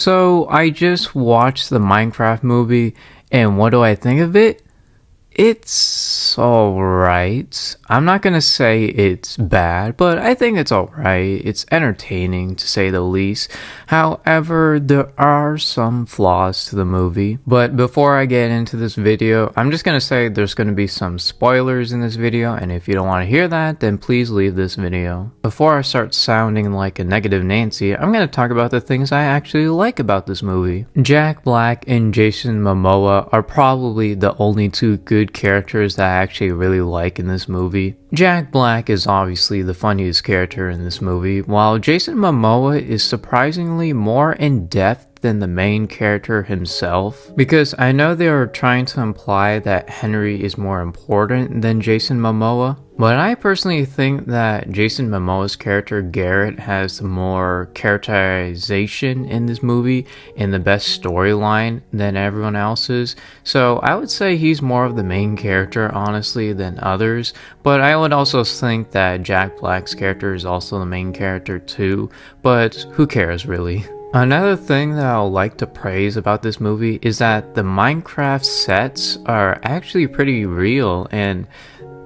So I just watched the Minecraft movie, and what do I think of it? It's alright. I'm not gonna say it's bad, but I think it's alright. It's entertaining to say the least. However, there are some flaws to the movie. But before I get into this video, I'm just gonna say there's gonna be some spoilers in this video, and if you don't want to hear that, then please leave this video. Before I start sounding like a negative Nancy, I'm gonna talk about the things I actually like about this movie. Jack Black and Jason Momoa are probably the only two good characters that I actually really like in this movie. Jack Black is obviously the funniest character in this movie, while Jason Momoa is surprisingly more in depth than the main character himself, because I know they are trying to imply that Henry is more important than Jason Momoa, but I personally think that Jason Momoa's character Garrett has more characterization in this movie and the best storyline than everyone else's, so I would say he's more of the main character honestly than others, but I would also think that Jack Black's character is also the main character too, but who cares really. Another thing that I'll like to praise about this movie is that the Minecraft sets are actually pretty real, and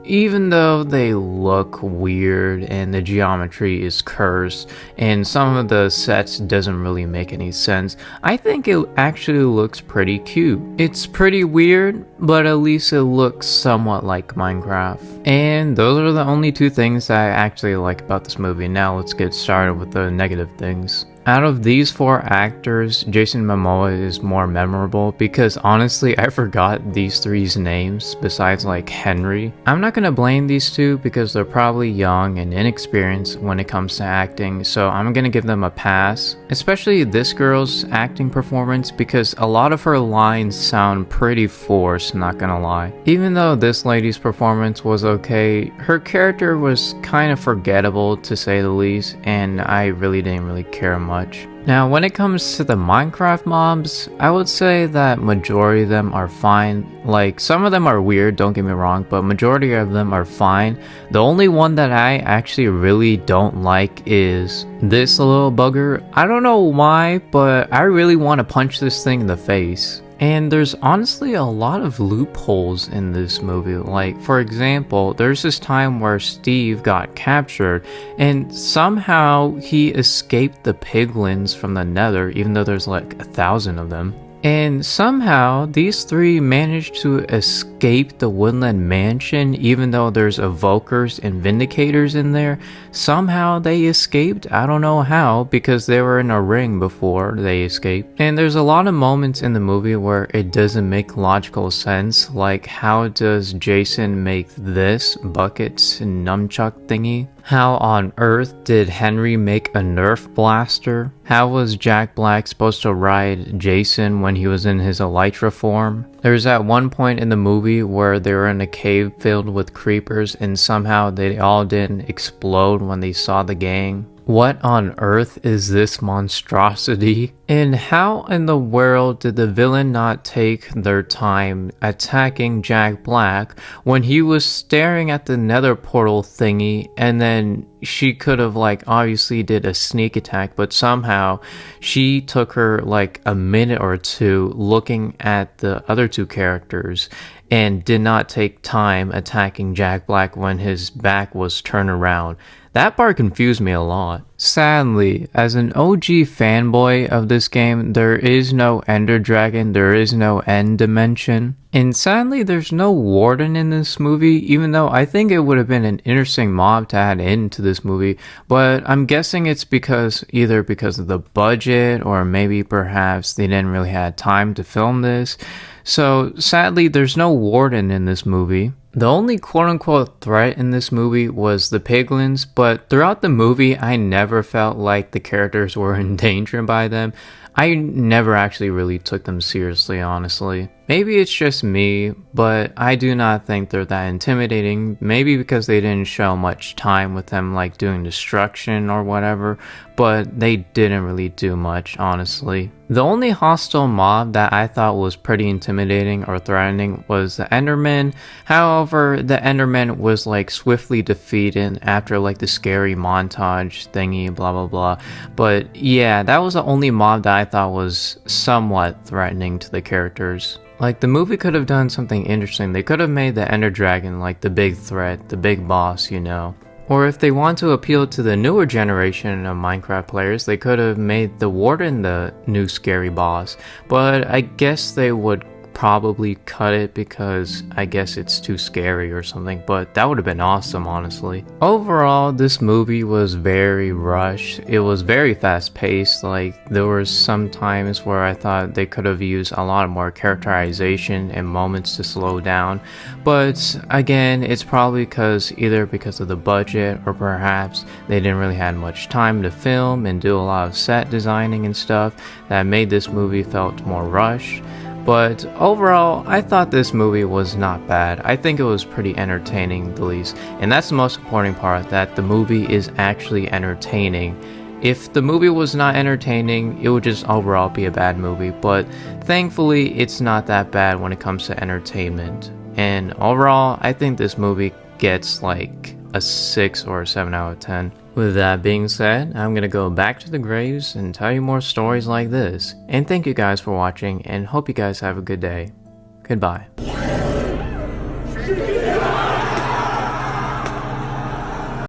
even though they look weird and the geometry is cursed and some of the sets doesn't really make any sense, I think it actually looks pretty cute. It's pretty weird, but at least it looks somewhat like Minecraft. And those are the only two things that I actually like about this movie. Now let's get started with the negative things. Out of these four actors, Jason Momoa is more memorable because honestly I forgot these three's names besides like Henry. I'm not gonna blame these two because they're probably young and inexperienced when it comes to acting, so I'm gonna give them a pass. Especially this girl's acting performance because a lot of her lines sound pretty forced, not gonna lie. Even though this lady's performance was okay, her character was kind of forgettable to say the least, and I really didn't care much. Now when it comes to the Minecraft mobs, I would say that majority of them are fine. Like some of them are weird, don't get me wrong, but majority of them are fine. The only one that I actually really don't like is this little bugger. I don't know why, but I really want to punch this thing in the face. And there's honestly a lot of loopholes in this movie. Like, for example, there's this time where Steve got captured and somehow he escaped the piglins from the Nether, even though there's like 1,000 of them. And somehow these three managed to escape the Woodland Mansion even though there's evokers and vindicators in there. Somehow they escaped. I don't know how, because they were in a ring before they escaped. And there's a lot of moments in the movie where it doesn't make logical sense, like how does Jason make this buckets and nunchuck thingy? How on earth did Henry make a Nerf blaster? How was Jack Black supposed to ride Jason when he was in his Elytra form? There's that one point in the movie where they were in a cave filled with creepers and somehow they all didn't explode when they saw the gang. What on earth is this monstrosity? And how in the world did the villain not take their time attacking Jack Black when he was staring at the nether portal thingy, and then she could have like obviously did a sneak attack, but somehow she took her like a minute or two looking at the other two characters and did not take time attacking Jack Black when his back was turned around. That part confused me a lot. Sadly, as an OG fanboy of this game, there is no Ender Dragon, there is no End Dimension. And sadly, there's no Warden in this movie, even though I think it would have been an interesting mob to add into this movie. But I'm guessing it's either because of the budget, or maybe perhaps they didn't really have time to film this. So sadly, there's no Warden in this movie. The only quote-unquote threat in this movie was the piglins, but throughout the movie I never felt like the characters were in danger by them. I never actually really took them seriously, honestly. Maybe it's just me, but I do not think they're that intimidating. Maybe because they didn't show much time with them like doing destruction or whatever. but they didn't really do much, honestly. The only hostile mob that I thought was pretty intimidating or threatening was the Enderman. However, the Enderman was like swiftly defeated after like the scary montage thingy, blah blah blah. But yeah, that was the only mob that I thought was somewhat threatening to the characters. Like, the movie could have done something interesting. They could have made the Ender Dragon like the big threat, the big boss, you know. Or if they want to appeal to the newer generation of Minecraft players, they could have made the Warden the new scary boss. But I guess they would probably cut it because I guess it's too scary or something, but that would have been awesome, honestly. Overall, this movie was very rushed. It was very fast paced. Like, there were some times where I thought they could have used a lot more characterization and moments to slow down, but again, it's probably either because of the budget, or perhaps they didn't really have much time to film and do a lot of set designing and stuff that made this movie felt more rushed. But overall, I thought this movie was not bad. I think it was pretty entertaining, at least. And that's the most important part, that the movie is actually entertaining. If the movie was not entertaining, it would just overall be a bad movie. But thankfully, it's not that bad when it comes to entertainment. And overall, I think this movie gets like a 6 or a 7 out of 10. With that being said, I'm gonna go back to the graves and tell you more stories like this. And thank you guys for watching, and hope you guys have a good day. Goodbye.